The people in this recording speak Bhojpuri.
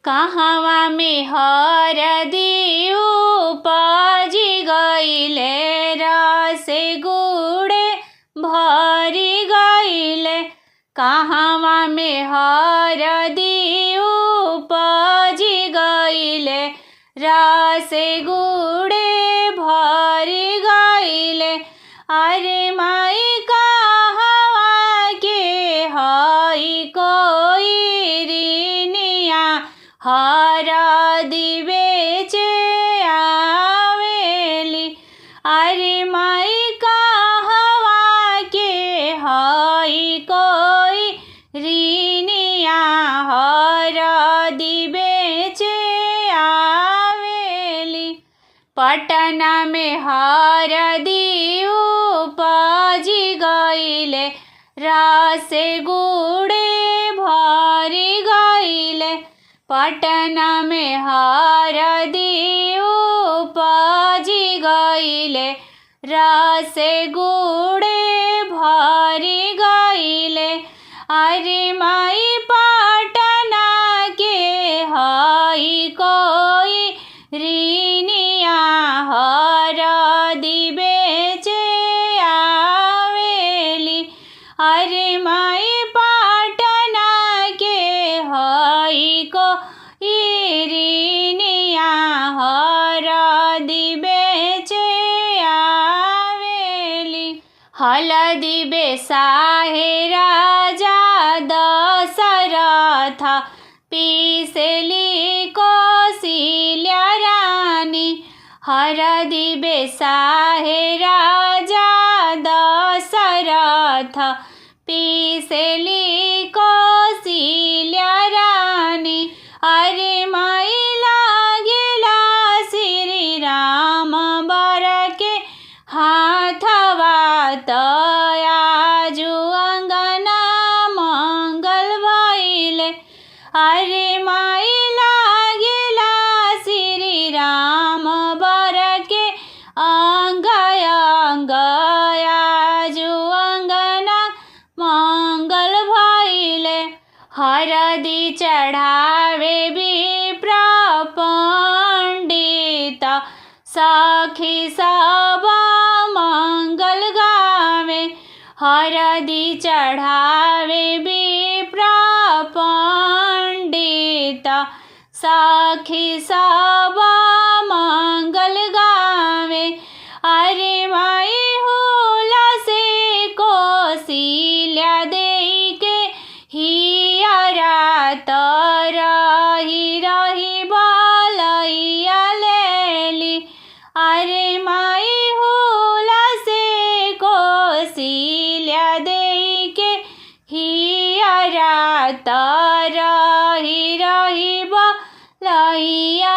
कहवा में हरदी उपजी गईले, रसे गुड़े भरी गईले। कहवा में हरदी उपजी गईले, रसे गुड़े भरी गईले। अरे माई कहवा के हई कोई रीनिया, हरदी बेचे आवेली। अरे माई कहवा के हई कोई रीनिया, हरदी बेचे आवेली। पटना में हरदी उपजी गईले, रसे गुड़े भरी गईले। पटना में हरदी उपजी गईले, रसे गुड़े भरी गईले। अरे माई पटना के हई कोई रीनिया, हरदी बेचे आवेली। अरे माई पटना के हई कोई रीनिया, हरदी बेचे आवेली। हलदी बेसाहे राजा दशरथ, पीसेली कौशल्या रानी। हरदी बेसाहे राजा दशरथ, पीसेली कौशल्या रानी। अरे माई लागेला श्री राम बर के हाथवा, तयाजु अंगना मंगल भइले। अरे माई लागेला श्री राम बर के अंग अंग, आजु अंगना मंगल भइले। हरदी चढ़ावे विप्र पंडित, सखी सब मंगल गावे। हरदी चढ़ावे विप्र पंडित, सखी सब मंगल गावे। अरे माई हुला से कौशल्या देई के हियरा, रही रही बलैया लेली। अरे माई हुला से कौशल्या देई के हियरा, रही रही बलैया